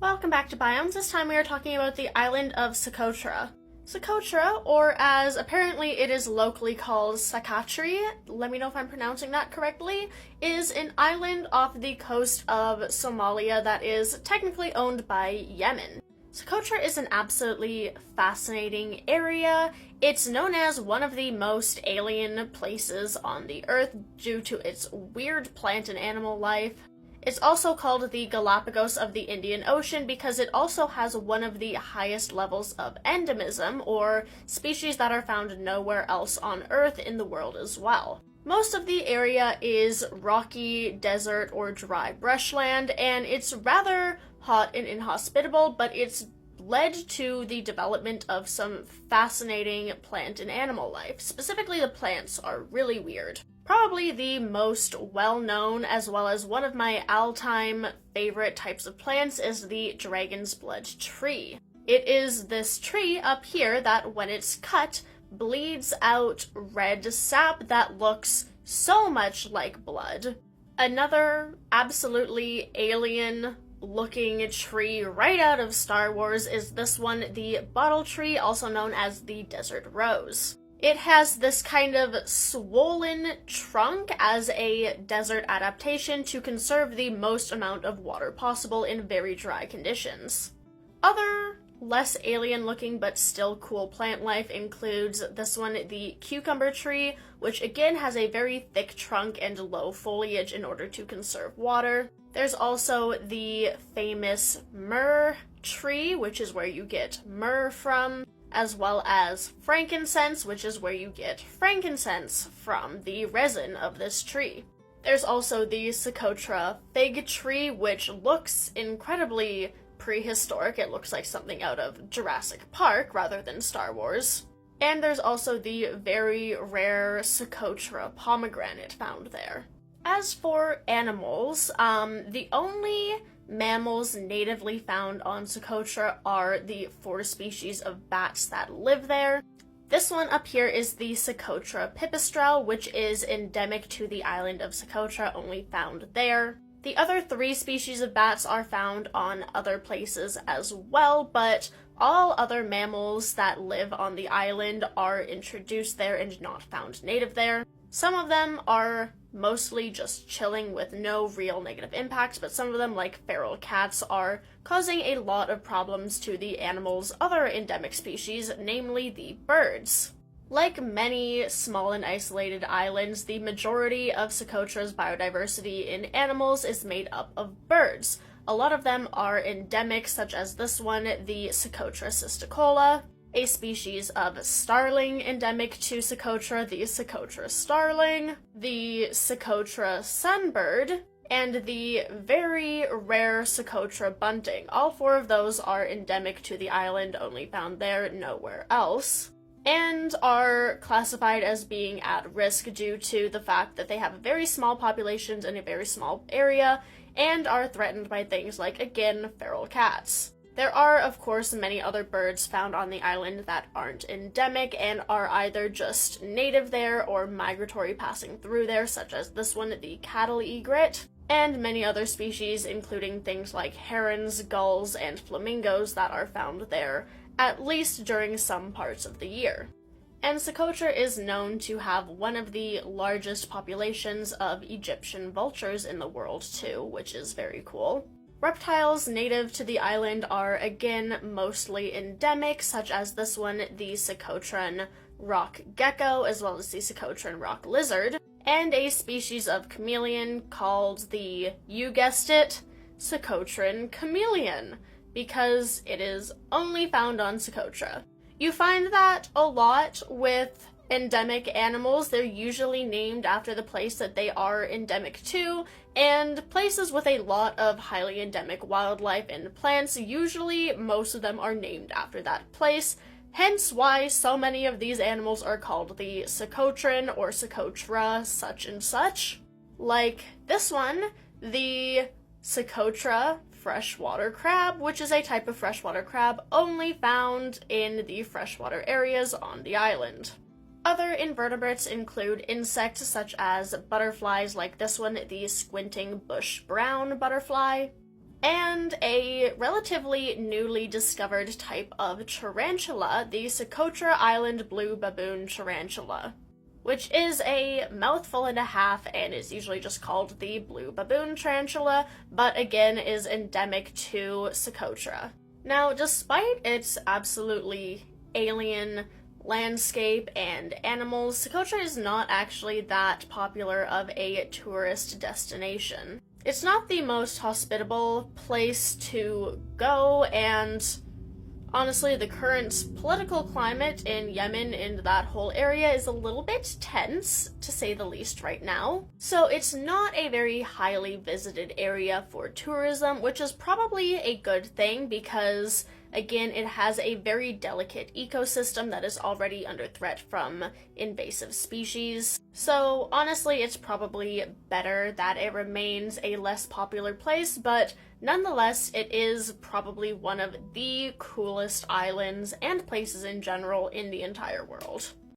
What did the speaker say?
Welcome back to Biomes. This time we are talking about the island of Socotra. Socotra, or as apparently it is locally called Socotra, let me know if I'm pronouncing that correctly, is an island off the coast of Somalia that is technically owned by Yemen. Socotra is an absolutely fascinating area. It's known as one of the most alien places on the Earth due to its weird plant and animal life. It's also called the Galapagos of the Indian Ocean because it also has one of the highest levels of endemism, or species that are found nowhere else on Earth in the world as well. Most of the area is rocky, desert, or dry brushland, and it's rather hot and inhospitable, but it's led to the development of some fascinating plant and animal life. Specifically, the plants are really weird. Probably the most well-known, as well as one of my all-time favorite types of plants, is the dragon's blood tree. It is this tree up here that, when it's cut, bleeds out red sap that looks so much like blood. Another absolutely alien-looking tree right out of Star Wars is this one, the bottle tree, also known as the desert rose. It has this kind of swollen trunk as a desert adaptation to conserve the most amount of water possible in very dry conditions. Other less alien-looking but still cool plant life includes this one, the cucumber tree, which again has a very thick trunk and low foliage in order to conserve water. There's also the famous myrrh tree, which is where you get myrrh from, as well as frankincense, which is where you get frankincense from, the resin of this tree. There's also the Socotra fig tree, which looks incredibly prehistoric. It looks like something out of Jurassic Park rather than Star Wars. And there's also the very rare Socotra pomegranate found there. As for animals, the only mammals natively found on Socotra are the 4 species of bats that live there. This one up here is the Socotra pipistrelle, which is endemic to the island of Socotra, only found there. The other 3 species of bats are found on other places as well, but all other mammals that live on the island are introduced there and not found native there. Some of them are mostly just chilling with no real negative impacts, but some of them, like feral cats, are causing a lot of problems to the animal's other endemic species, namely the birds. Like many small and isolated islands, the majority of Socotra's biodiversity in animals is made up of birds. A lot of them are endemic, such as this one, the Socotra cisticola, a species of starling endemic to Socotra, the Socotra starling, the Socotra sunbird, and the very rare Socotra bunting. All 4 of those are endemic to the island, only found there, nowhere else, and are classified as being at risk due to the fact that they have very small populations in a very small area, and are threatened by things like, again, feral cats. There are, of course, many other birds found on the island that aren't endemic and are either just native there or migratory passing through there, such as this one, the cattle egret, and many other species, including things like herons, gulls, and flamingos that are found there, at least during some parts of the year. And Socotra is known to have one of the largest populations of Egyptian vultures in the world, too, which is very cool. Reptiles native to the island are, again, mostly endemic, such as this one, the Socotran rock gecko, as well as the Socotran rock lizard, and a species of chameleon called the, you guessed it, Socotran chameleon, because it is only found on Socotra. You find that a lot with endemic animals. They're usually named after the place that they are endemic to, and places with a lot of highly endemic wildlife and plants, usually most of them are named after that place, hence why so many of these animals are called the Socotran or Socotra such and such. Like this one, the Socotra freshwater crab, which is a type of freshwater crab only found in the freshwater areas on the island. Other invertebrates include insects such as butterflies like this one, the squinting bush brown butterfly, and a relatively newly discovered type of tarantula, the Socotra Island blue baboon tarantula, which is a mouthful and a half and is usually just called the blue baboon tarantula, but again is endemic to Socotra. Now, despite its absolutely alien landscape and animals, Socotra is not actually that popular of a tourist destination. It's not the most hospitable place to go, and honestly, the current political climate in Yemen and that whole area is a little bit tense, to say the least, right now. So it's not a very highly visited area for tourism, which is probably a good thing because, again, it has a very delicate ecosystem that is already under threat from invasive species. So honestly, it's probably better that it remains a less popular place, but nonetheless, it is probably one of the coolest islands and places in general in the entire world.